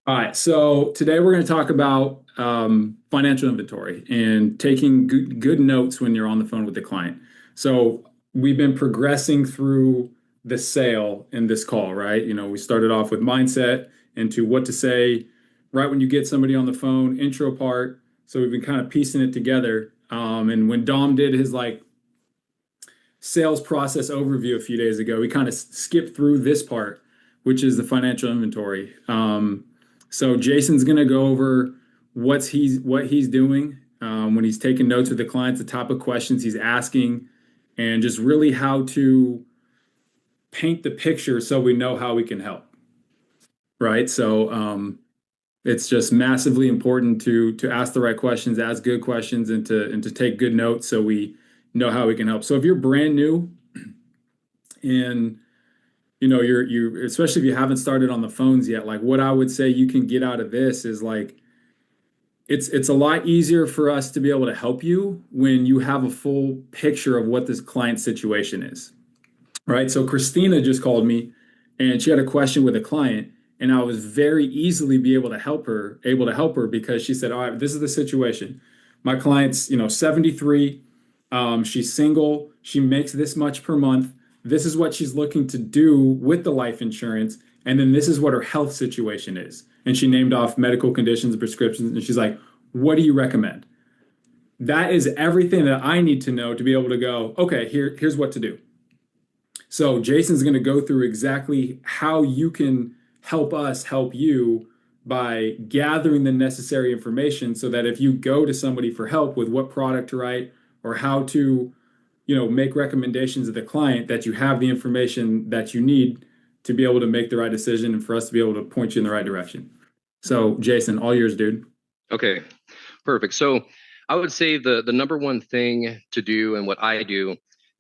All right, so today we're going to talk about financial inventory and taking good notes when you're on the phone with the client. So we've been progressing through the sale in this call, right? We started off with mindset into what to say right when you get somebody on the phone, intro part. So we've been kind of piecing it together. And when Dom did his sales process overview a few days ago, we kind of skipped through this part, which is the financial inventory. So Jason's going to go over what he's doing when he's taking notes with the clients, the type of questions he's asking, and just really how to paint the picture so we know how we can help. Right. So it's just massively important to ask the right questions, ask good questions, and to take good notes so we know how we can help. So if you're brand new and you're especially if you haven't started on the phones yet, like what I would say you can get out of this is like it's a lot easier for us to be able to help you when you have a full picture of what this client situation is. Right? So Christina just called me and she had a question with a client and I was very easily be able to help her because she said, "All right, this is the situation. My client's, 73, she's single, she makes this much per month. This is what she's looking to do with the life insurance, and then this is what her health situation is." And she named off medical conditions, prescriptions, and she's like, "What do you recommend?" That is everything that I need to know to be able to go, okay, here's what to do. So Jason's going to go through exactly how you can help us help you by gathering the necessary information so that if you go to somebody for help with what product to write or how to, make recommendations to the client, that you have the information that you need to be able to make the right decision and for us to be able to point you in the right direction. So Jason, all yours, dude. Okay, perfect. So I would say the number one thing to do and what I do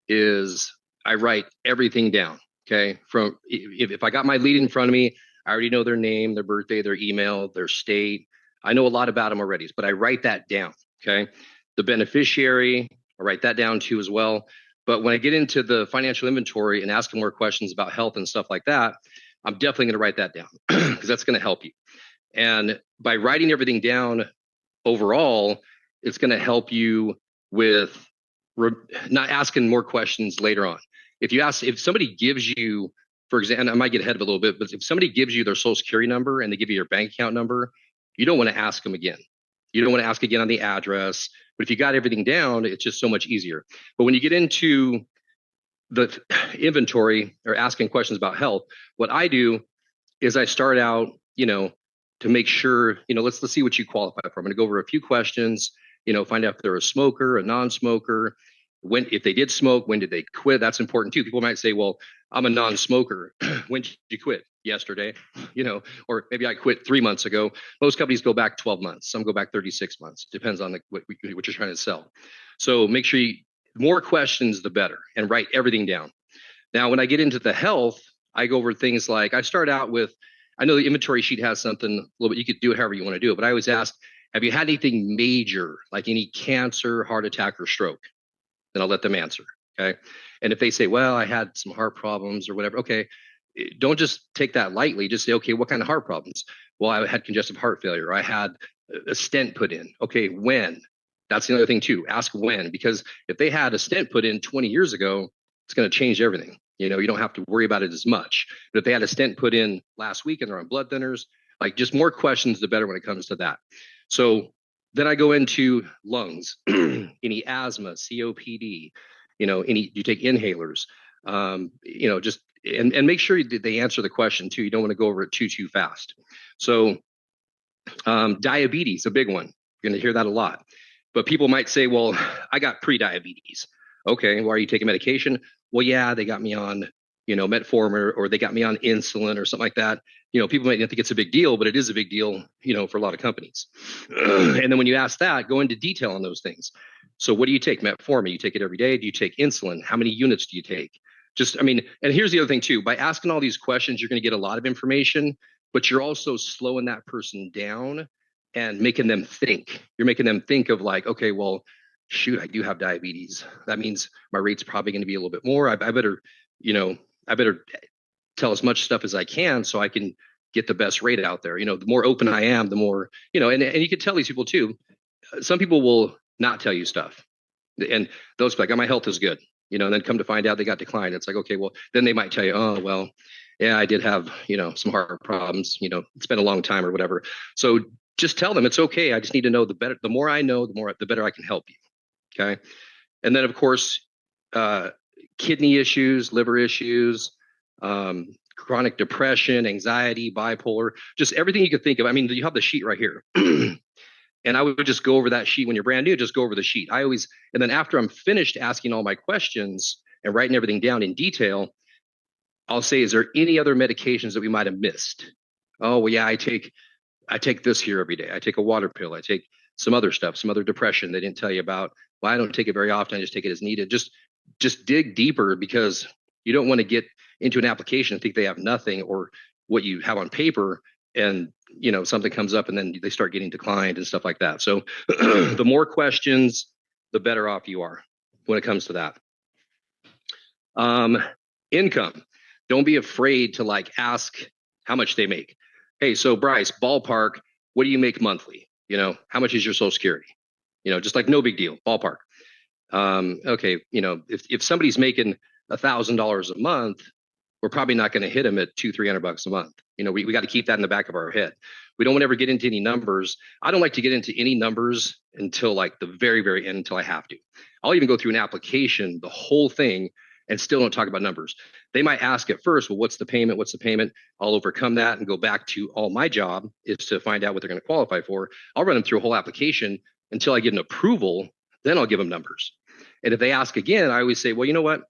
is I write everything down. Okay. From if I got my lead in front of me, I already know their name, their birthday, their email, their state. I know a lot about them already, but I write that down. Okay. The beneficiary, I write that down too as well. But when I get into the financial inventory and asking more questions about health and stuff like that, I'm definitely going to write that down because that's going to help you. And by writing everything down overall, it's going to help you with not asking more questions later on. If somebody gives you, for example, and I might get ahead of it a little bit, but if somebody gives you their social security number and they give you your bank account number, you don't want to ask them again. You don't want to ask again on the address. But if you got everything down, it's just so much easier. But when you get into the inventory or asking questions about health, what I do is I start out, to make sure, let's see what you qualify for. I'm going to go over a few questions, find out if they're a smoker, a non-smoker, if they did smoke, when did they quit? That's important too. People might say, well, I'm a non-smoker. When did you quit? Yesterday, or maybe I quit 3 months ago. Most companies go back 12 months. Some go back 36 months. Depends on what you're trying to sell. So make sure more questions, the better, and write everything down. Now, when I get into the health, I go over things like I start out with, I know the inventory sheet has something a little bit, you could do it however you want to do it, but I always ask, have you had anything major, like any cancer, heart attack, or stroke? Then I'll let them answer. Okay. And if they say, well, I had some heart problems or whatever, okay, don't just take that lightly. Just say, okay, what kind of heart problems? Well, I had congestive heart failure. I had a stent put in. Okay, when? That's the other thing too. Ask when, because if they had a stent put in 20 years ago, it's going to change everything. You don't have to worry about it as much. But if they had a stent put in last week and they're on blood thinners, like just more questions, the better when it comes to that. So then I go into lungs, any asthma, COPD, do you take inhalers, just, and make sure they answer the question too. You don't want to go over it too fast. So diabetes, a big one. You're going to hear that a lot. But people might say, well, I got pre-diabetes. Okay, well, are you taking medication? Well, yeah, they got me on, metformin or they got me on insulin or something like that. People might not think it's a big deal, but it is a big deal, for a lot of companies. And then when you ask that, go into detail on those things. So what do you take? Metformin, you take it every day? Do you take insulin? How many units do you take? And here's the other thing too. By asking all these questions, you're going to get a lot of information, but you're also slowing that person down and making them think. You're making them think of like, okay, well, shoot, I do have diabetes. That means my rate's probably going to be a little bit more. I better, I better tell as much stuff as I can so I can get the best rate out there. The more open I am, the more, and you can tell these people too. Some people will not tell you stuff, and those like, oh, my health is good, and then come to find out they got declined. It's like, okay, well, then they might tell you, oh, well, yeah, I did have, some heart problems, it's been a long time or whatever. So just tell them it's okay. I just need to know the more I know, the better I can help you. Okay. And then of course, kidney issues, liver issues, chronic depression, anxiety, bipolar, just everything you could think of. I mean, you have the sheet right here. And I would just go over that sheet when you're brand new, just go over the sheet. And then after I'm finished asking all my questions and writing everything down in detail, I'll say, is there any other medications that we might have missed? Oh, well, yeah, I take this here every day. I take a water pill. I take some other stuff, some other depression they didn't tell you about. Well, I don't take it very often. I just take it as needed. Just dig deeper, because you don't want to get into an application and think they have nothing, or what you have on paper, and something comes up and then they start getting declined and stuff like that. So the more questions, the better off you are when it comes to that. Income. Don't be afraid to ask how much they make. Hey, so Bryce, ballpark, what do you make monthly? How much is your Social Security? Just like, no big deal, ballpark. Okay, if somebody's making $1,000 a month, we're probably not going to hit them at $200-300 a month. We got to keep that in the back of our head. We don't want to ever get into any numbers. I don't like to get into any numbers until the very, very end, until I have to. I'll even go through an application, the whole thing, and still don't talk about numbers. They might ask at first, well, what's the payment? What's the payment? I'll overcome that and go back to all my job is to find out what they're going to qualify for. I'll run them through a whole application until I get an approval. Then I'll give them numbers. And if they ask again, I always say, well, you know what?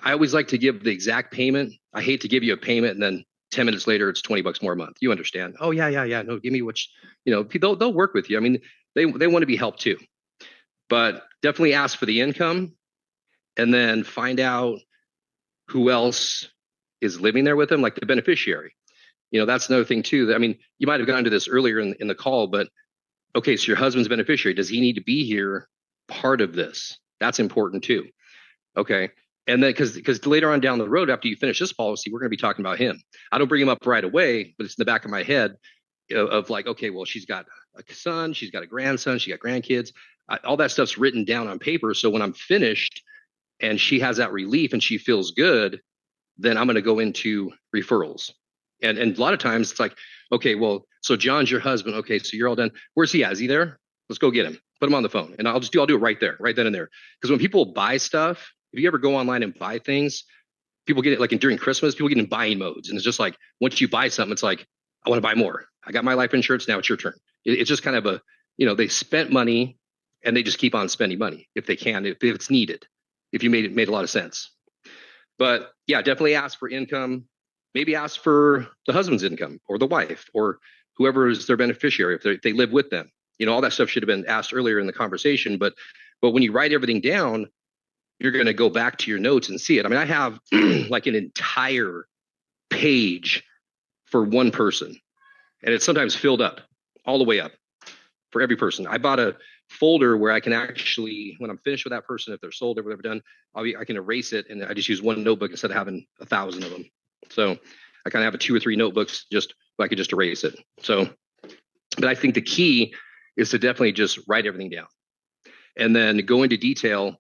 I always like to give the exact payment. I hate to give you a payment and then 10 minutes later, it's $20 more a month. You understand? Oh, yeah. No, give me what, they'll work with you. I mean, they want to be helped too, but definitely ask for the income, and then find out who else is living there with them, like the beneficiary. That's another thing too. I mean, you might have gone to this earlier in the call, but okay, so your husband's beneficiary, does he need to be here part of this? That's important too. Okay. And then because later on down the road, after you finish this policy, we're going to be talking about him. I don't bring him up right away, but it's in the back of my head of okay, well, she's got a son, she's got a grandson, she got grandkids. All that stuff's written down on paper. So when I'm finished and she has that relief and she feels good, then I'm going to go into referrals. And a lot of times it's like, okay, well, so John's your husband. Okay, so you're all done. Where's he at? Is he there? Let's go get him. Put him on the phone. And I'll do it right there, right then and there. Because when people buy stuff, if you ever go online and buy things, people get it during Christmas, people get in buying modes. And it's just like, once you buy something, it's like, I want to buy more. I got my life insurance. Now it's your turn. It's just kind of they spent money and they just keep on spending money if they can, if it's needed, if you made a lot of sense. But yeah, definitely ask for income. Maybe ask for the husband's income or the wife or whoever is their beneficiary if they live with them. All that stuff should have been asked earlier in the conversation. But when you write everything down, you're going to go back to your notes and see it. I mean, I have like an entire page for one person, and it's sometimes filled up all the way up for every person. I bought a folder where I can actually, when I'm finished with that person, if they're sold or whatever done, I can erase it, and I just use one notebook instead of having 1,000 of them. So I kind of have 2 or 3 notebooks just I could just erase it. So, but I think the key is to definitely just write everything down and then go into detail.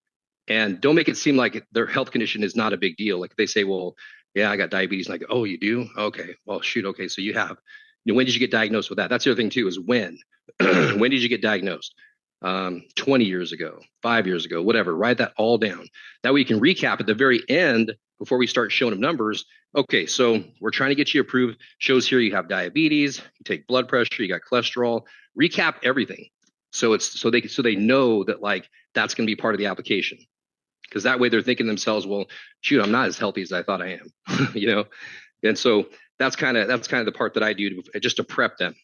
And don't make it seem like their health condition is not a big deal. Like they say, well, yeah, I got diabetes. And I go, oh, you do? Okay. Well, shoot. Okay. So you have, when did you get diagnosed with that? That's the other thing too, is when, when did you get diagnosed? 20 years ago, 5 years ago, whatever, write that all down. That way you can recap at the very end before we start showing them numbers. Okay. So we're trying to get you approved. Shows here you have diabetes, you take blood pressure, you got cholesterol, recap everything. So they know that that's going to be part of the application. Because that way they're thinking to themselves, well, shoot, I'm not as healthy as I thought I am, And so that's kind of the part that I do just to prep them.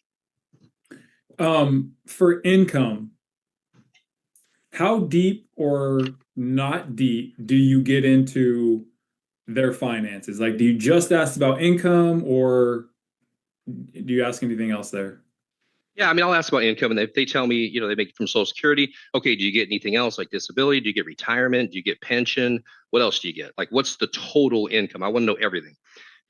For income, how deep or not deep do you get into their finances? Do you just ask about income, or do you ask anything else there? Yeah, I mean, I'll ask about income, and if they tell me, they make it from Social Security. Okay, do you get anything else like disability? Do you get retirement? Do you get pension? What else do you get? What's the total income? I want to know everything.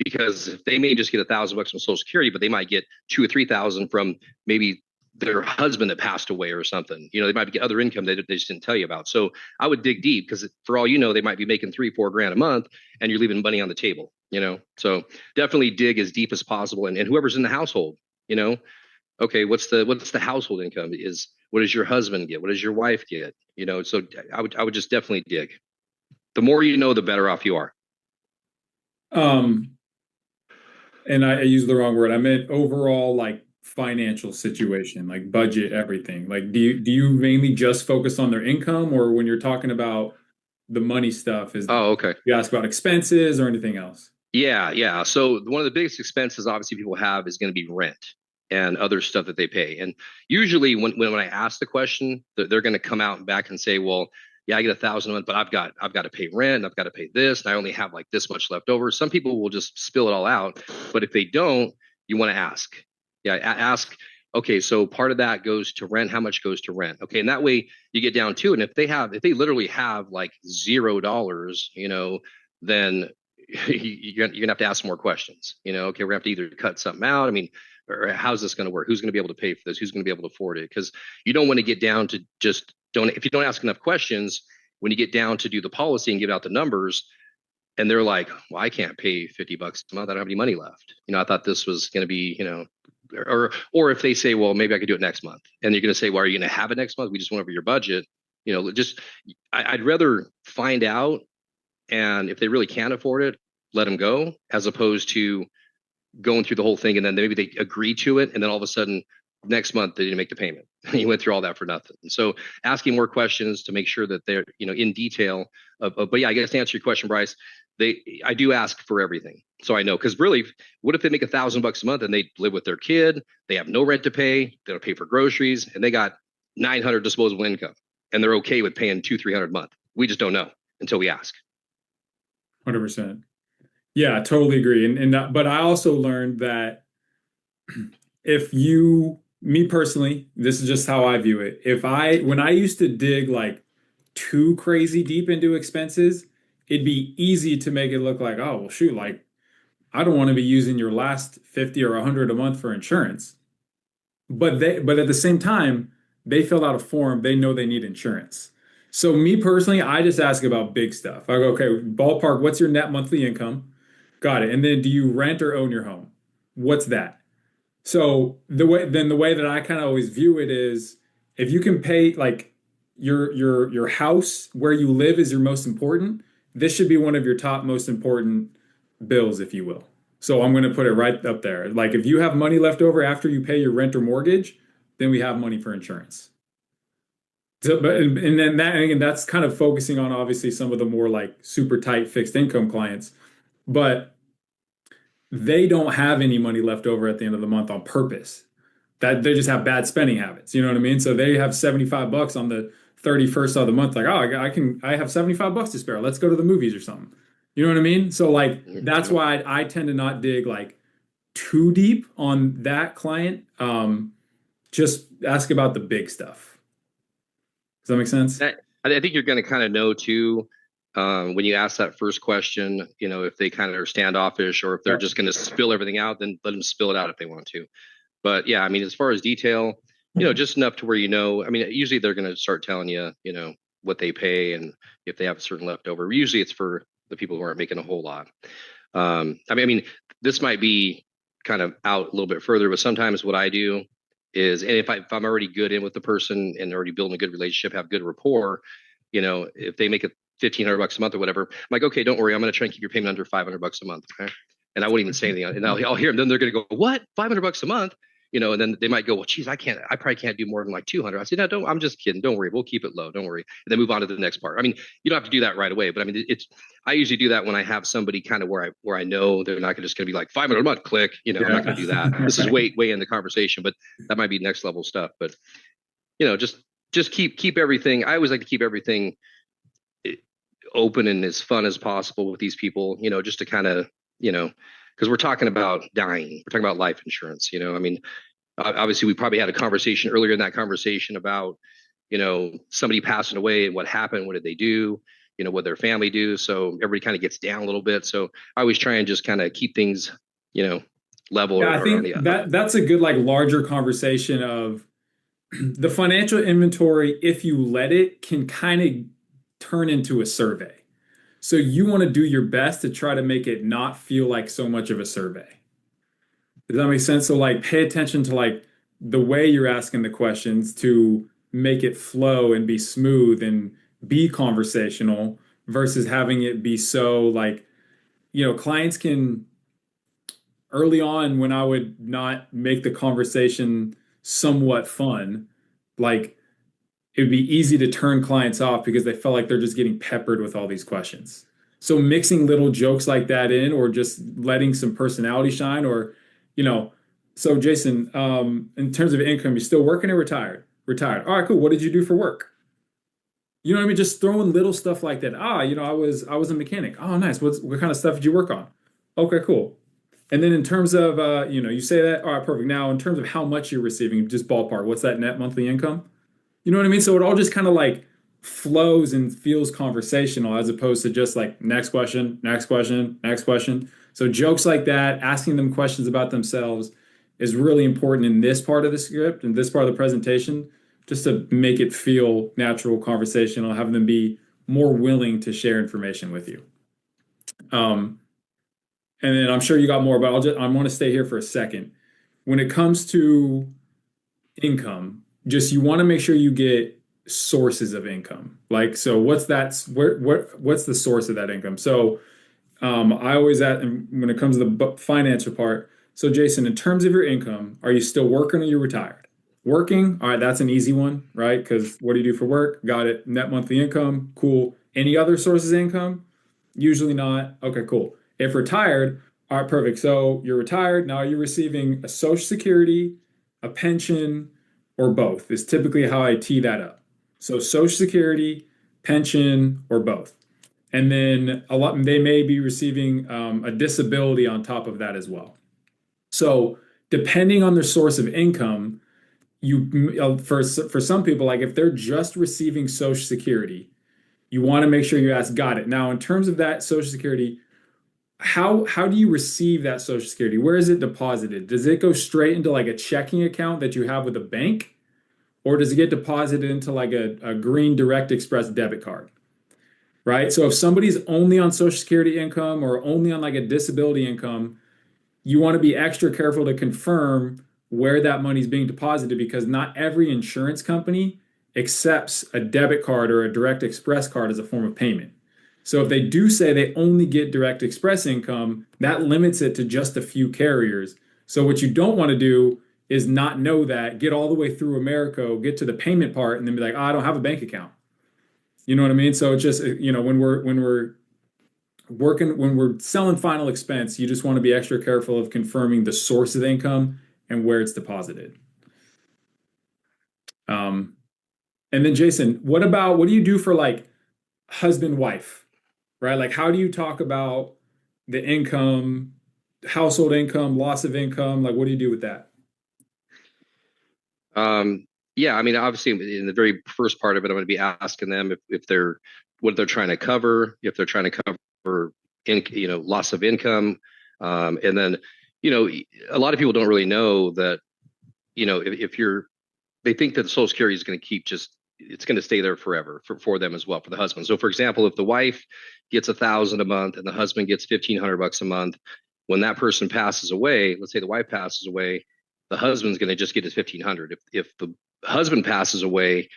because they may just get $1,000 from Social Security, but they might get 2 or 3,000 from maybe their husband that passed away or something. They might get other income they just didn't tell you about. So I would dig deep, because for all you know, they might be making 3-4 grand a month, and you're leaving money on the table. So definitely dig as deep as possible, and whoever's in the household. Okay, what's the household income? What does your husband get? What does your wife get? So I would just definitely dig. The more you know, the better off you are. Um, and I used the wrong word. I meant overall, like financial situation, like budget, everything. Like, do you mainly just focus on their income, or when you're talking about the money stuff, is Oh, okay. you ask about expenses or anything else? Yeah, yeah. So one of the biggest expenses obviously people have is going to be rent and other stuff that they pay. And usually when I ask the question, they're going to come out and back and say, well, yeah, I get 1,000 a month, but I've got to pay rent, I've got to pay this, and I only have like this much left over. Some people will just spill it all out, but if they don't, you want to ask. Yeah, ask. Okay, so part of that goes to rent. How much goes to rent? Okay, and that way you get down to it. And if they literally have like $0, then you're gonna have to ask more questions. Okay, we're gonna have to either cut something out. I mean, or how's this going to work? Who's going to be able to pay for this? Who's going to be able to afford it? Because you don't want to get down to just don't. If you don't ask enough questions, when you get down to do the policy and give out the numbers, and they're like, "Well, I can't pay $50 a month. I don't have any money left. I thought this was going to be, or if they say, well, maybe I could do it next month, and you're going to say, well, are you going to have it next month? We just went over your budget. Just I'd rather find out, and if they really can't afford it, let them go, as opposed to going through the whole thing and then maybe they agree to it, and then all of a sudden next month they didn't make the payment. You went through all that for nothing. And so asking more questions to make sure that they're in detail but yeah, I guess to answer your question, Bryce, I do ask for everything, so I know. Because really, what if they make $1,000 a month and they live with their kid, they have no rent to pay, they don't pay for groceries, and they got 900 disposable income, and they're okay with paying 200-300 a month? We just don't know until we ask. 100%. Yeah, I totally agree. But I also learned that me personally, this is just how I view it. When I used to dig like too crazy deep into expenses, it'd be easy to make it look like, oh, well, shoot, like I don't want to be using your last 50 or 100 a month for insurance. But at the same time, they fill out a form, they know they need insurance. So me personally, I just ask about big stuff. I go, okay, ballpark, what's your net monthly income? Got it. And then do you rent or own your home? What's that? So the way that I kind of always view it is, if you can pay, like, your house where you live is your most important, this should be one of your top most important bills, if you will. So I'm going to put it right up there. Like, if you have money left over after you pay your rent or mortgage, then we have money for insurance. So, and then that's kind of focusing on obviously some of the more like super tight fixed income clients, but they don't have any money left over at the end of the month on purpose. That they just have bad spending habits. You know what I mean? So they have $75 on the 31st of the month. Like, oh, I have $75 to spare. Let's go to the movies or something. You know what I mean? So like, that's why I tend to not dig like too deep on that client. Just ask about the big stuff. Does that make sense? I think you're going to kind of know too, when you ask that first question, if they kind of are standoffish, or if they're just going to spill everything out, then let them spill it out if they want to. But yeah, I mean, as far as detail, just enough to where I mean, usually they're going to start telling you, what they pay, and if they have a certain leftover. Usually it's for the people who aren't making a whole lot. I mean, this might be kind of out a little bit further, but sometimes what I do is, and if I'm already good in with the person and already building a good relationship, have good rapport, if they make it $1,500 a month or whatever, I'm like, okay, don't worry, I'm going to try and keep your payment under $500 a month. Okay. And I won't even say anything. And I'll hear them. Then they're going to go, what? $500 a month? And then they might go, well, geez, I probably can't do more than like 200. I said, no, I'm just kidding. Don't worry. We'll keep it low. Don't worry. And then move on to the next part. I mean, you don't have to do that right away, but I mean, I usually do that when I have somebody kind of where I know they're not just going to be like 500 a month, click, I'm not going to do that. This is way in the conversation, but that might be next level stuff. But, just keep everything. I always like to keep everything open and as fun as possible with these people, just to kind of, because we're talking about dying. We're talking about life insurance. I mean, obviously we probably had a conversation earlier in that conversation about, somebody passing away and what happened, what did they do? what their family do. So everybody kind of gets down a little bit. So I always try and just kind of keep things, level Yeah, I or on think the up. that's a good like larger conversation of the financial inventory, if you let it, can kind of turn into a survey. So you want to do your best to try to make it not feel like so much of a survey. Does that make sense? So like pay attention to like the way you're asking the questions to make it flow and be smooth and be conversational versus having it be so like, clients can early on when I would not make the conversation somewhat fun, like it would be easy to turn clients off because they felt like they're just getting peppered with all these questions. So mixing little jokes like that in, or just letting some personality shine, or, you know, so Jason, in terms of income, you're still working or retired? Retired. All right, cool. What did you do for work? You know what I mean? Just throwing little stuff like that. I was a mechanic. Oh, nice. What kind of stuff did you work on? Okay, cool. And then in terms of you say that, all right, perfect. Now in terms of how much you're receiving, just ballpark, what's that net monthly income? You know what I mean? So it all just kind of like flows and feels conversational as opposed to just like next question, next question, next question. So jokes like that, asking them questions about themselves is really important in this part of the script and this part of the presentation, just to make it feel natural, conversational, having them be more willing to share information with you. Um, and then I'm sure you got more, but I want to stay here for a second. When it comes to income, just you want to make sure you get sources of income. Like, so what's the source of that income? So I always when it comes to the financial part. So Jason, in terms of your income, are you still working or you retired? Working, all right, that's an easy one, right? Because what do you do for work? Got it. Net monthly income, cool. Any other sources of income? Usually not. Okay, cool. If retired, all right, perfect. So you're retired. Now you're receiving a Social Security, a pension, or both is typically how I tee that up. So Social Security, pension, or both. And then they may be receiving a disability on top of that as well. So depending on their source of income, for some people, like if they're just receiving Social Security, you want to make sure you ask, got it. Now, in terms of that Social Security, how do you receive that Social Security? Where is it deposited? Does it go straight into like a checking account that you have with a bank? Or does it get deposited into like a green Direct Express debit card? Right? So if somebody's only on Social Security income or only on like a disability income, you want to be extra careful to confirm where that money is being deposited because not every insurance company accepts a debit card or a Direct Express card as a form of payment. So if they do say they only get Direct Express income, that limits it to just a few carriers. So what you don't want to do is not know that, get all the way through America, get to the payment part, and then be like, oh, I don't have a bank account. You know what I mean? So it's just, when we're selling final expense, you just want to be extra careful of confirming the source of the income and where it's deposited. Um, and then Jason, what do you do for like husband, wife, right? Like how do you talk about the income, household income, loss of income? Like what do you do with that? Yeah, I mean, obviously, in the very first part of it, I'm going to be asking them if they're what they're trying to cover, if they're trying to cover loss of income, and then a lot of people don't really know that if you're they think that the Social Security is going to keep just it's going to stay there forever for them as well for the husband. So, for example, if the wife gets 1,000 a month and the husband gets $1,500 a month, when that person passes away, let's say the wife passes away, the husband's going to just get his 1,500. If the husband passes away,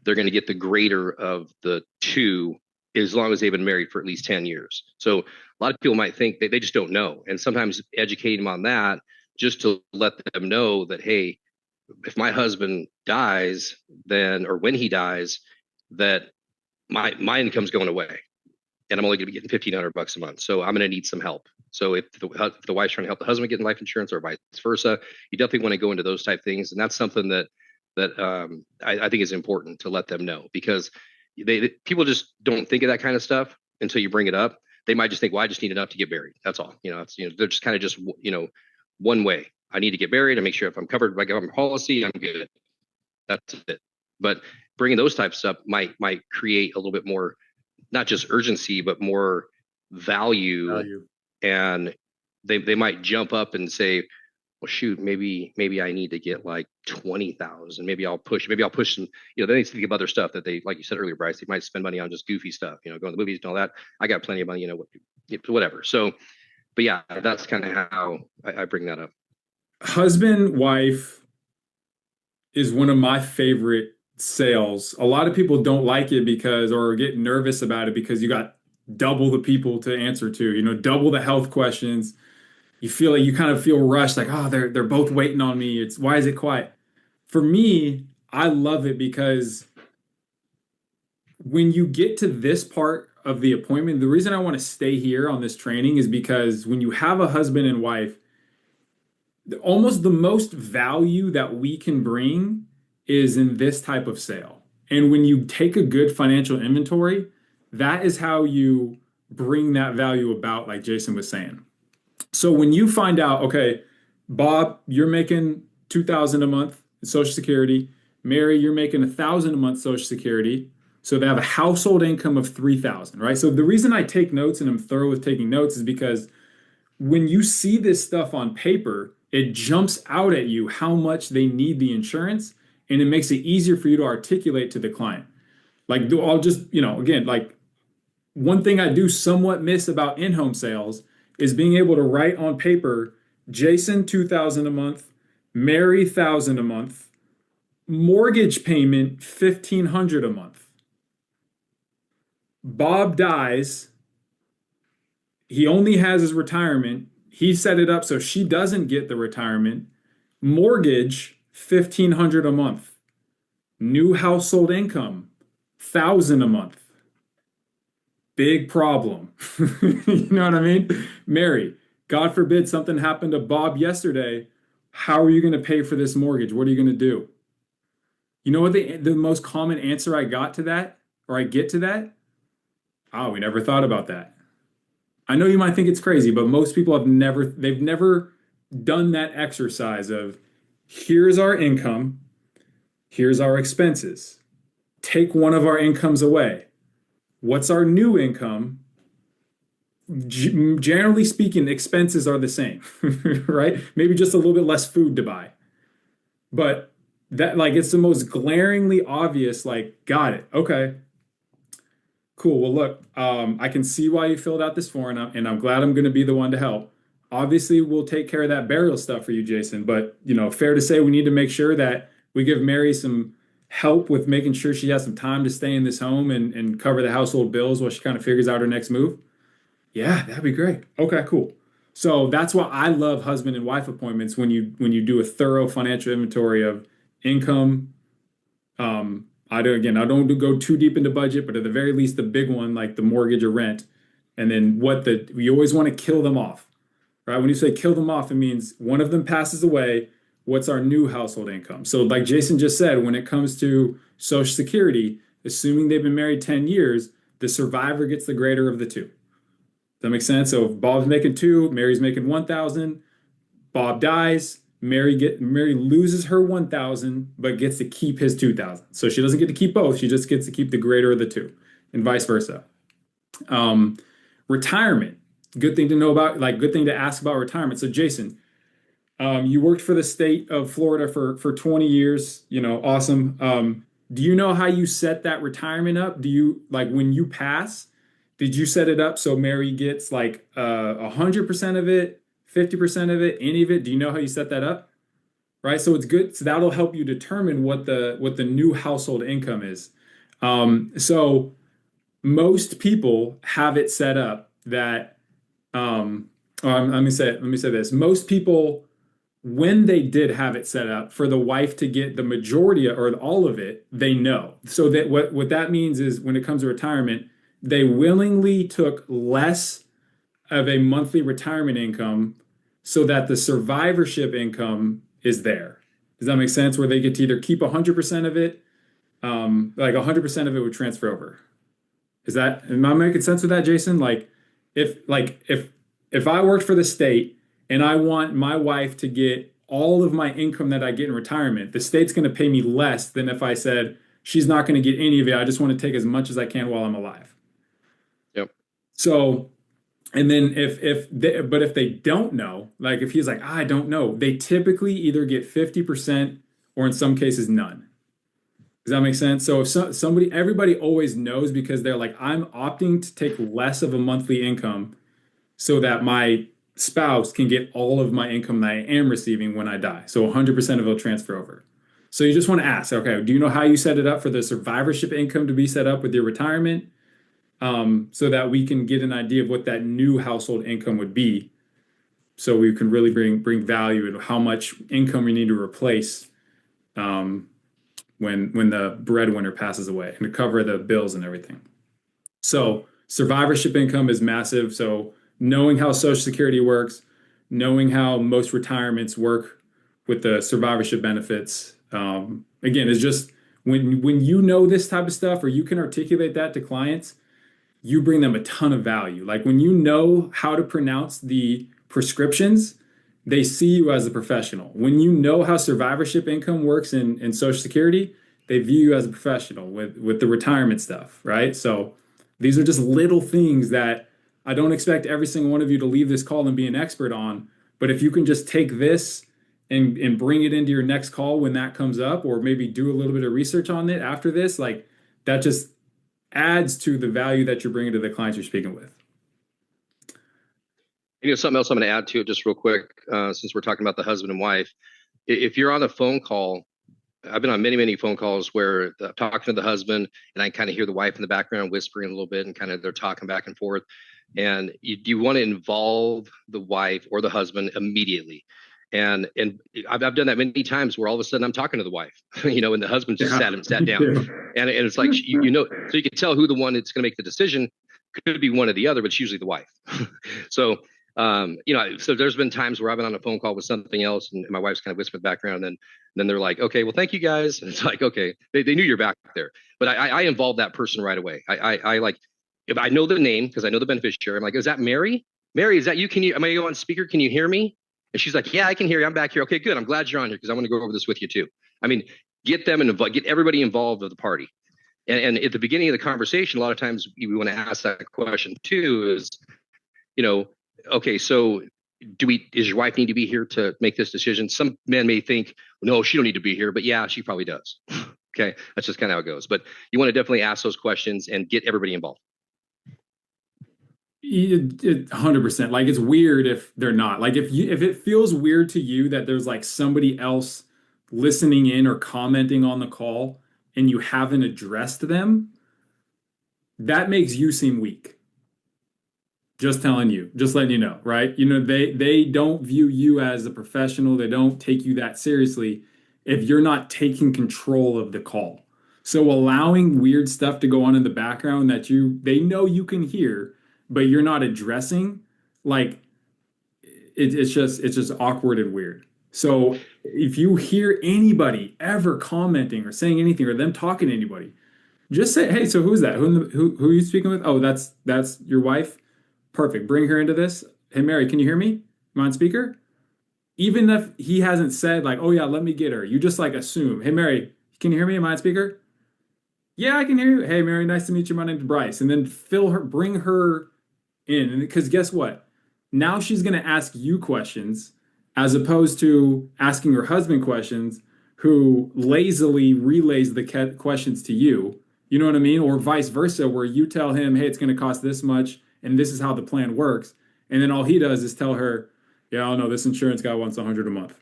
they're going to get the greater of the two as long as they've been married for at least 10 years. So a lot of people might think that they just don't know. And sometimes educate them on that just to let them know that, hey, if my husband dies, then, or when he dies, that my income's going away and I'm only going to be getting $1,500 a month. So I'm going to need some help. So if the wife's trying to help the husband get life insurance or vice versa, you definitely want to go into those type things. And that's something that I think is important to let them know because people just don't think of that kind of stuff until you bring it up. They might just think, well, I just need enough to get buried. That's all. They're just kind of just one way. I need to get buried and make sure if I'm covered by government policy, I'm good. That's it. But bringing those types up might create a little bit more not just urgency, but more value. Value. And they might jump up and say, well, shoot, maybe I need to get like 20,000. Maybe I'll push some, they need to think of other stuff that they, like you said earlier, Bryce, they might spend money on just goofy stuff, going to the movies and all that. I got plenty of money, whatever. So, but yeah, that's kind of how I bring that up. Husband, wife is one of my favorite sales. A lot of people don't like it because, or get nervous about it because you got double the people to answer to, double the health questions. You feel like you kind of feel rushed, like, oh, they're both waiting on me. It's why is it quiet? For me, I love it because when you get to this part of the appointment, the reason I want to stay here on this training is because when you have a husband and wife, almost the most value that we can bring is in this type of sale. And when you take a good financial inventory, that is how you bring that value about, like Jason was saying. So when you find out, okay, Bob, you're making 2,000 a month in Social Security. Mary, you're making 1,000 a month Social Security. So they have a household income of 3,000, right? So the reason I take notes and I'm thorough with taking notes is because when you see this stuff on paper, it jumps out at you how much they need the insurance, and it makes it easier for you to articulate to the client. Like, I'll just, again, like one thing I do somewhat miss about in-home sales is being able to write on paper, Jason 2,000 a month, Mary 1,000 a month, mortgage payment 1,500 a month. Bob dies. He only has his retirement. He set it up so she doesn't get the retirement. Mortgage 1,500 a month. New household income 1,000 a month. Big problem. You know what I mean? Mary, God forbid something happened to Bob yesterday. How are you going to pay for this mortgage? What are you going to do? You know what the most common answer I got to that, or I get to that? Oh, we never thought about that. I know you might think it's crazy, but most people they've never done that exercise of here's our income, here's our expenses. Take one of our incomes away. What's our new income? Generally speaking, expenses are the same, right? Maybe just a little bit less food to buy. But that, like, it's the most glaringly obvious, like, got it. Okay. Cool. Well, look, I can see why you filled out this form, and I'm glad I'm going to be the one to help. Obviously, we'll take care of that burial stuff for you, Jason. But, fair to say we need to make sure that we give Mary some help with making sure she has some time to stay in this home and cover the household bills while she kind of figures out her next move. Yeah, that'd be great. Okay, cool. So that's why I love husband and wife appointments when you do a thorough financial inventory of income. I don't go too deep into budget, but at the very least, the big one, like the mortgage or rent, and then you always want to kill them off, right? When you say kill them off, it means one of them passes away. What's our new household income? So like Jason just said, when it comes to Social Security, assuming they've been married 10 years, the survivor gets the greater of the two. Does that make sense? So if Bob's making 2, Mary's making 1,000, Bob dies, Mary loses her 1,000, but gets to keep his 2,000. So she doesn't get to keep both. She just gets to keep the greater of the two, and vice versa. Retirement, good thing to know about, like good thing to ask about retirement. So Jason, you worked for the state of Florida for 20 years, awesome. Do you know how you set that retirement up? Do you, like, when you pass, did you set it up so Mary gets like 100% of it, 50% of it, any of it? Do you know how you set that up? Right. So it's good. So that'll help you determine what the new household income is. So most people have it set up that, let me say this. Most people, when they did have it set up for the wife to get the majority or all of it, they know. So that what that means is when it comes to retirement, they willingly took less of a monthly retirement income so that the survivorship income is there. Does that make sense? Where they get to either keep 100% of it, like 100% of it would transfer over. Am I making sense with that, Jason? If I worked for the state and I want my wife to get all of my income that I get in retirement, the state's going to pay me less than if I said she's not going to get any of it. I just want to take as much as I can while I'm alive. So, and then if they don't know, like if he's like, I don't know, they typically either get 50% or in some cases none. Does that make sense? So if somebody, everybody always knows because they're like, I'm opting to take less of a monthly income so that my spouse can get all of my income that I am receiving when I die. So 100% of it will transfer over. So you just want to ask, okay, do you know how you set it up for the survivorship income to be set up with your retirement? So that we can get an idea of what that new household income would be. So we can really bring value and how much income we need to replace um, when the breadwinner passes away and to cover the bills and everything. So survivorship income is massive. So knowing how Social Security works, knowing how most retirements work with the survivorship benefits, again, is just when you know this type of stuff or you can articulate that to clients, you bring them a ton of value. Like when you know how to pronounce the prescriptions, they see you as a professional. When you know how survivorship income works in Social Security, they view you as a professional with the retirement stuff, right? So these are just little things that I don't expect every single one of you to leave this call and be an expert on. But if you can just take this and bring it into your next call when that comes up, or maybe do a little bit of research on it after this, like that just adds to the value that you're bringing to the clients you're speaking with. Something else I'm going to add to it just real quick, since we're talking about the husband and wife. If you're on a phone call, I've been on many, many phone calls where I'm talking to the husband and I kind of hear the wife in the background whispering a little bit and kind of they're talking back and forth. And you want to involve the wife or the husband immediately. And I've done that many times where all of a sudden I'm talking to the wife, and the husband just sat down. And it's like, so you can tell who the one that's going to make the decision. Could be one or the other, but it's usually the wife. So so there's been times where I've been on a phone call with something else and my wife's kind of whispered background, and then they're like, okay, well, thank you guys. And it's like, okay, they knew you're back there, but I involve that person right away. I like, if I know the name, because I know the beneficiary, I'm like, is that Mary? Mary, is that you? Am I on speaker? Can you hear me? And she's like, yeah, I can hear you. I'm back here. Okay, good. I'm glad you're on here because I want to go over this with you too. I mean, get them and get everybody involved with the party. And at the beginning of the conversation, a lot of times we want to ask that question too, is, okay, so does your wife need to be here to make this decision? Some men may think, no, she don't need to be here, but yeah, she probably does. Okay, that's just kind of how it goes. But you want to definitely ask those questions and get everybody involved. 100%. Like it's weird if they're not. Like if it feels weird to you that there's like somebody else listening in or commenting on the call and you haven't addressed them, that makes you seem weak. Just telling you, just letting you know, right? They don't view you as a professional. They don't take you that seriously if you're not taking control of the call. So allowing weird stuff to go on in the background that they know you can hear, but you're not addressing, like it's just awkward and weird. So if you hear anybody ever commenting or saying anything or them talking to anybody, just say, "Hey, so who's that? Who are you speaking with? Oh, that's your wife. Perfect. Bring her into this. Hey, Mary, can you hear me? Am I on speaker?" Even if he hasn't said like, "Oh yeah, let me get her," you just like assume, "Hey, Mary, can you hear me? Am I on speaker?" "Yeah, I can hear you." "Hey, Mary, nice to meet you. My name's Bryce." And then bring her in, because guess what? Now she's going to ask you questions as opposed to asking her husband questions, who lazily relays the questions to you. You know what I mean? Or vice versa, where you tell him, "Hey, it's going to cost this much, and this is how the plan works." And then all he does is tell her, "Yeah, I know this insurance guy wants 100 a month."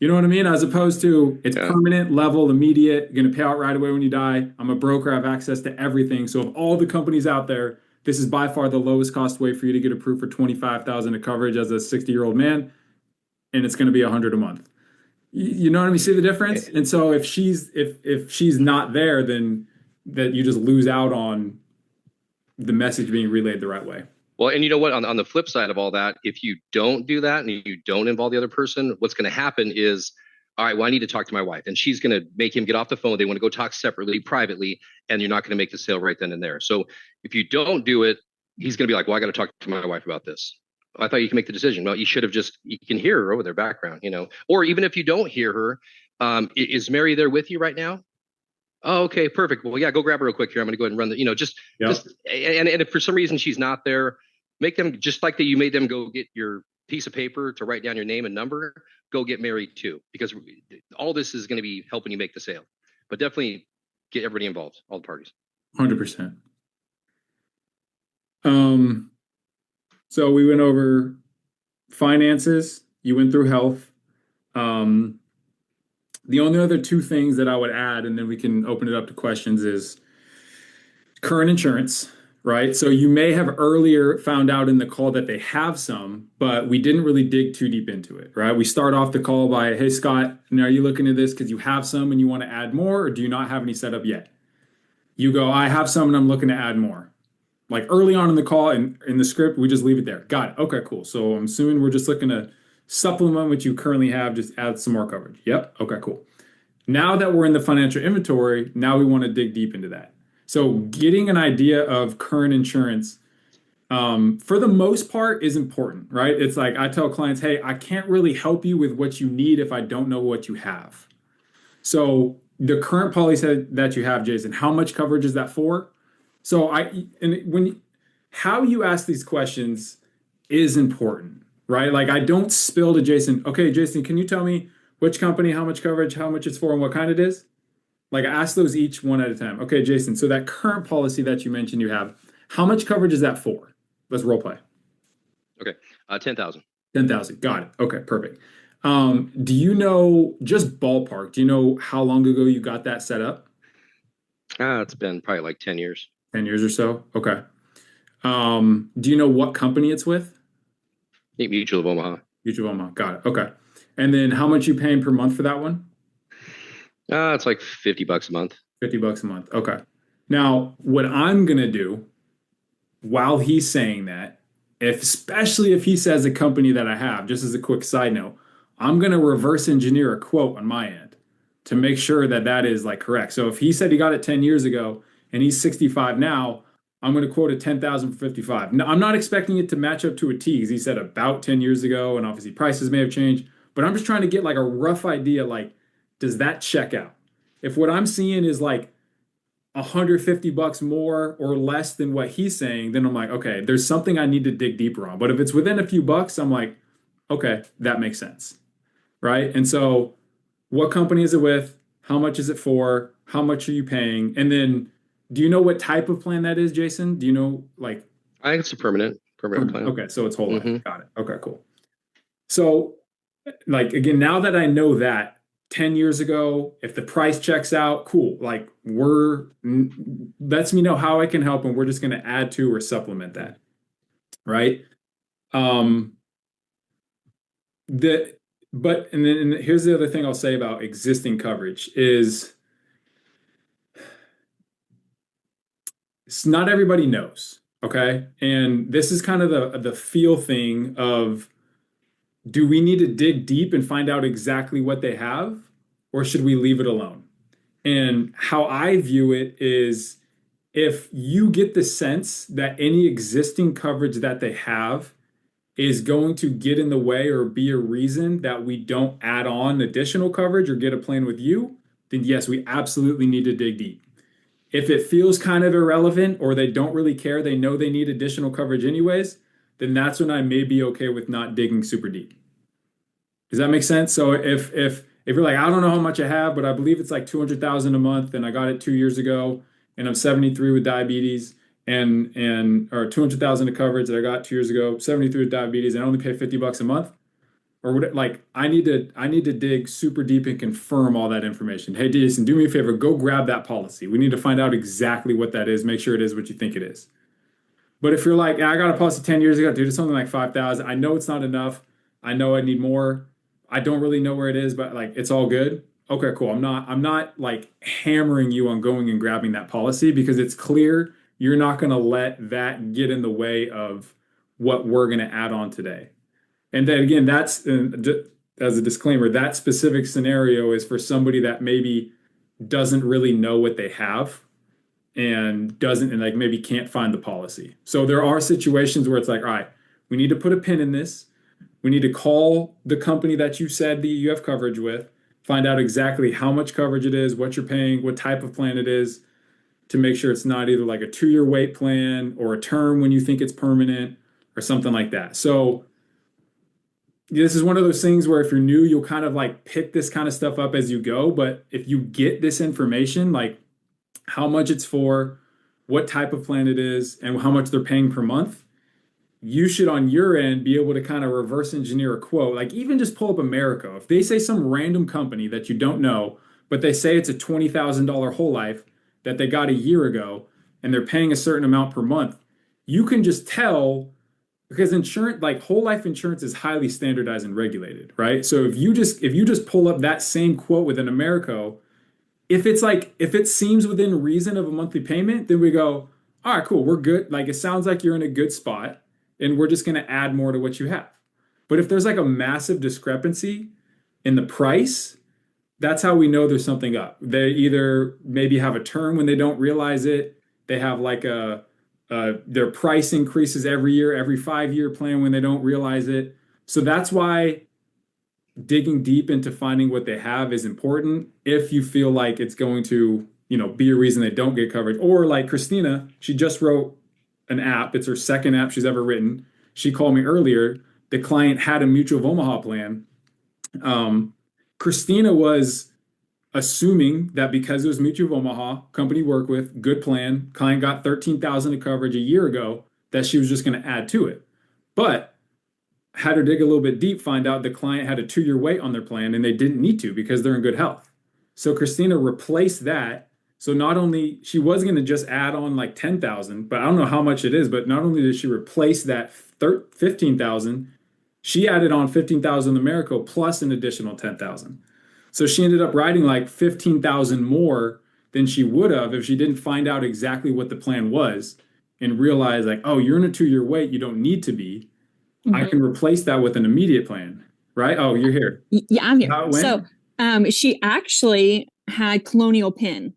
You know what I mean? As opposed to it's permanent, level, immediate, going to pay out right away when you die. I'm a broker, I have access to everything. So of all the companies out there, this is by far the lowest cost way for you to get approved for 25,000 of coverage as a 60-year-old man, and it's going to be 100 a month. You know what I mean? See the difference? And so if she's not there, then that you just lose out on the message being relayed the right way. Well, and you know what? On the flip side of all that, if you don't do that and you don't involve the other person, what's going to happen is, all right, well, I need to talk to my wife, and she's going to make him get off the phone. They want to go talk separately, privately, and you're not going to make the sale right then and there. So if you don't do it, he's going to be like, well, I got to talk to my wife about this. I thought you can make the decision. Well, you should have you can hear her over their background, or even if you don't hear her, is Mary there with you right now? Oh, okay, perfect. Well, yeah, go grab her real quick here. I'm going to go ahead and run the, Yep. and if for some reason she's not there, make them just like that. You made them go get your piece of paper to write down your name and number. Go get married too, because all this is going to be helping you make the sale. But definitely get everybody involved, all the parties. 100%. Um, so we went over finances, you went through health. Um, the only other two things that I would add, and then we can open it up to questions, is current insurance, right? So you may have earlier found out in the call that they have some, but we didn't really dig too deep into it, right? We start off the call by, hey, Scott, are you looking at this because you have some and you want to add more, or do you not have any set up yet? You go, I have some and I'm looking to add more. Like early on in the call and in the script, we just leave it there. Got it. Okay, cool. So I'm assuming we're just looking to supplement what you currently have, just add some more coverage. Yep. Okay, cool. Now that we're in the financial inventory, now we want to dig deep into that. So getting an idea of current insurance, for the most part, is important, right? It's like I tell clients, hey, I can't really help you with what you need if I don't know what you have. So the current policy that you have, Jason, how much coverage is that for? So how you ask these questions is important, right? Like I don't spill to Jason, okay, Jason, can you tell me which company, how much coverage, how much it's for, and what kind it is? Like I ask those each one at a time. Okay, Jason, so that current policy that you mentioned you have, how much coverage is that for? Let's role play. Okay, 10,000. 10,000. Got it. Okay, perfect. Do you know, just ballpark, do you know how long ago you got that set up? It's been probably like 10 years. 10 years or so? Okay. Do you know what company it's with? Mutual of Omaha. Mutual of Omaha. Got it. Okay. And then how much you paying per month for that one? It's like $50 a month. $50 a month. Okay. Now, what I'm gonna do while he's saying that, especially if he says a company that I have, just as a quick side note, I'm gonna reverse engineer a quote on my end to make sure that that is like correct. So if he said he got it 10 years ago and he's 65 now, I'm going to quote a 10,000 for 55. Now, I'm not expecting it to match up to a T because he said about 10 years ago and obviously prices may have changed, but I'm just trying to get like a rough idea like, does that check out? If what I'm seeing is like $150 more or less than what he's saying, then I'm like, okay, there's something I need to dig deeper on. But if it's within a few bucks, I'm like, okay, that makes sense. Right. And so, what company is it with? How much is it for? How much are you paying? And then, do you know what type of plan that is, Jason? Do you know like I think it's a permanent plan. Okay, so it's whole life. Hmm. Got it. Okay, cool. So, like again, now that I know that 10 years ago, if the price checks out, cool. Like lets me know how I can help, and we're just going to add to or supplement that, right? Um, the but and here's the other thing I'll say about existing coverage is not everybody knows, okay? And this is kind of the feel thing of do we need to dig deep and find out exactly what they have, or should we leave it alone? And how I view it is if you get the sense that any existing coverage that they have is going to get in the way or be a reason that we don't add on additional coverage or get a plan with you, then yes, we absolutely need to dig deep. If it feels kind of irrelevant or they don't really care, they know they need additional coverage anyways, then that's when I may be okay with not digging super deep. Does that make sense? So if you're like, I don't know how much I have, but I believe it's like 200,000 a month, and I got it 2 years ago, and I'm 73 with diabetes, and or 200,000 of coverage that I got 2 years ago, 73 with diabetes, and I only pay $50 a month, or what? Like I need to dig super deep and confirm all that information. Hey, Jason, do me a favor, go grab that policy. We need to find out exactly what that is. Make sure it is what you think it is. But if you're like, I got a policy 10 years ago, dude, it's something like 5,000. I know it's not enough. I know I need more. I don't really know where it is, but like it's all good. Okay, cool. I'm not like hammering you on going and grabbing that policy because it's clear you're not going to let that get in the way of what we're going to add on today. And then again, that's as a disclaimer, that specific scenario is for somebody that maybe doesn't really know what they have and doesn't and like maybe can't find the policy. So there are situations where it's like, all right, we need to put a pin in this. We need to call the company that you said that you have coverage with, find out exactly how much coverage it is, what you're paying, what type of plan it is, to make sure it's not either like a 2-year wait plan or a term when you think it's permanent or something like that. So this is one of those things where if you're new, you'll kind of like pick this kind of stuff up as you go. But if you get this information, like how much it's for, what type of plan it is, and how much they're paying per month, you should on your end be able to kind of reverse engineer a quote. Like even just pull up America. If they say some random company that you don't know, but they say it's a $20,000 whole life that they got a year ago and they're paying a certain amount per month, you can just tell because insurance, like whole life insurance, is highly standardized and regulated, right? So if you just pull up that same quote with an Americo, if it seems within reason of a monthly payment, then we go, all right, cool, we're good. Like it sounds like you're in a good spot, and we're just going to add more to what you have. But if there's like a massive discrepancy in the price, that's how we know there's something up. They either maybe have a term when they don't realize it. They have like their price increases every year, every 5-year plan when they don't realize it. So that's why digging deep into finding what they have is important if you feel like it's going to, be a reason they don't get coverage. Or like Christina, she just wrote an app. It's her second app she's ever written. She called me earlier. The client had a Mutual of Omaha plan. Christina was assuming that because it was Mutual of Omaha, company work with, good plan, client got 13,000 of coverage a year ago, that she was just going to add to it. But had her dig a little bit deep, find out the client had a 2-year wait on their plan and they didn't need to because they're in good health. So Christina replaced that. So not only she was going to just add on like 10,000, but I don't know how much it is, but not only did she replace that 15,000, she added on 15,000 Americo plus an additional 10,000. So she ended up writing like 15,000 more than she would have if she didn't find out exactly what the plan was and realize like, oh, you're in a 2-year wait, you don't need to be. I can replace that with an immediate plan, right? Oh, you're here. Yeah, I'm here. How it went? So, she actually had Colonial Penn.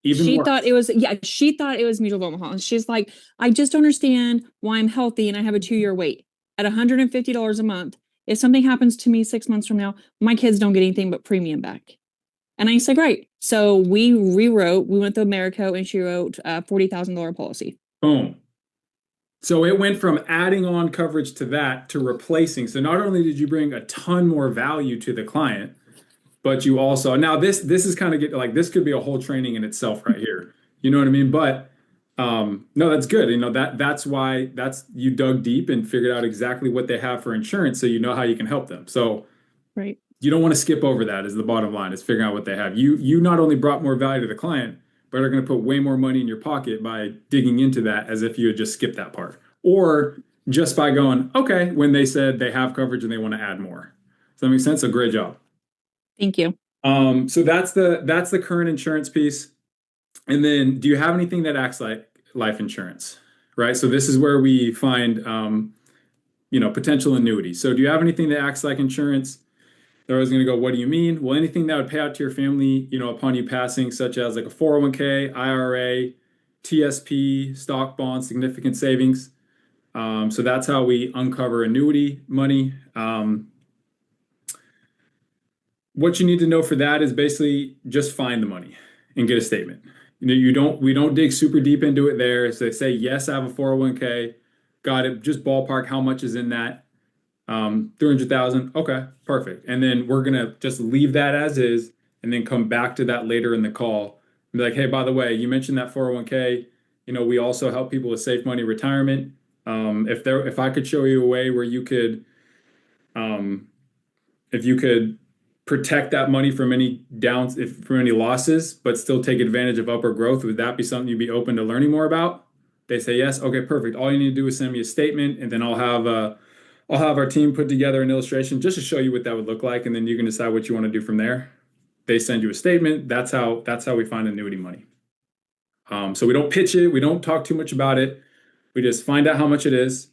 Even She more. thought it was, yeah, she thought it was Mutual of Omaha. She's like, I just don't understand why I'm healthy and I have a 2-year wait at $150 a month. If something happens to me 6 months from now, my kids don't get anything but premium back. And I said, great. So we went to Americo and she wrote a $40,000 policy. Boom. So it went from adding on coverage to that to replacing. So not only did you bring a ton more value to the client, but you also now this is kind of get like this could be a whole training in itself right here. You know what I mean? But no, that's good. That's why you dug deep and figured out exactly what they have for insurance, so you know how you can help them. So right. You don't want to skip over that. Is the bottom line, is figuring out what they have. You not only brought more value to the client, but are going to put way more money in your pocket by digging into that as if you had just skipped that part. Or just by going, okay, when they said they have coverage and they want to add more. Does that make sense? So great job. Thank you. So that's the current insurance piece. And then do you have anything that acts like life insurance? Right. So this is where we find potential annuity. So do you have anything that acts like insurance? They're always going to go, what do you mean? Well, anything that would pay out to your family, upon you passing, such as like a 401k, IRA, TSP, stock bonds, significant savings. So that's how we uncover annuity money. What you need to know for that is basically just find the money and get a statement. We don't dig super deep into it there. So they say, yes, I have a 401k. Got it. Just ballpark how much is in that. 300,000. Okay, perfect. And then we're going to just leave that as is and then come back to that later in the call and be like, hey, by the way, you mentioned that 401k. We also help people with safe money retirement. If I could show you a way where you could, if you could protect that money from any from any losses, but still take advantage of upper growth, would that be something you'd be open to learning more about? They say yes. Okay, perfect. All you need to do is send me a statement, and then I'll have our team put together an illustration just to show you what that would look like, and then you can decide what you want to do from there. They send you a statement. That's how we find annuity money. So we don't pitch it. We don't talk too much about it. We just find out how much it is,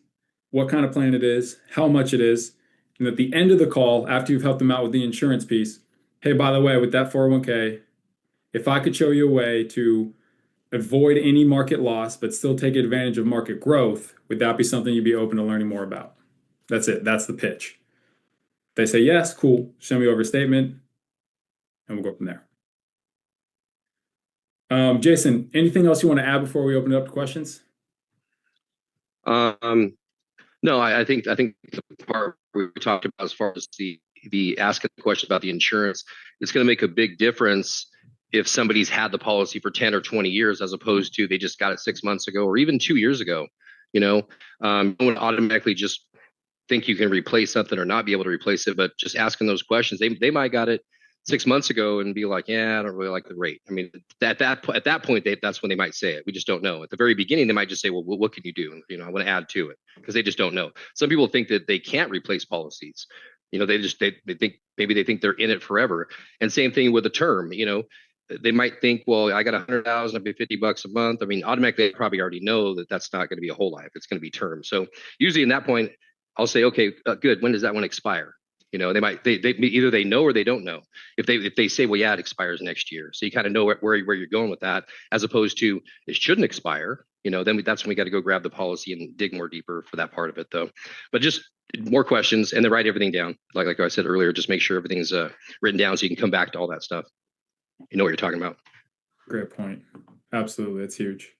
what kind of plan it is, how much it is. And at the end of the call, after you've helped them out with the insurance piece, hey, by the way, with that 401k, if I could show you a way to avoid any market loss, but still take advantage of market growth, would that be something you'd be open to learning more about? That's it. That's the pitch. They say, yes, cool. Send me over a statement. and we'll go from there. Jason, anything else you want to add before we open it up to questions? No, I think the part we talked about as far as the asking the question about the insurance, it's going to make a big difference if somebody's had the policy for 10 or 20 years as opposed to they just got it 6 months ago or even 2 years ago. You know, no one automatically just think you can replace something or not be able to replace it, but just asking those questions, they might got it 6 months ago and be like, yeah, I don't really like the rate. I mean, at that point, that's when they might say it. We just don't know. At the very beginning, they might just say, well, what can you do? You know, I want to add to it because they just don't know. Some people think that they can't replace policies. You know, they think maybe they think they're in it forever. And same thing with the term. You know, they might think, well, I got 100,000, I'll pay $50 a month. I mean, automatically, they probably already know that that's not going to be a whole life. It's going to be term. So usually in that point, I'll say, okay, good. When does that one expire? You know, they either they know or they don't know. If they say, well, yeah, it expires next year, so you kind of know where you're going with that, as opposed to it shouldn't expire. You know, then that's when we got to go grab the policy and dig more deeper for that part of it, though. But just more questions and then write everything down. Like I said earlier, just make sure everything's written down so you can come back to all that stuff. You know what you're talking about. Great point. Absolutely, that's huge.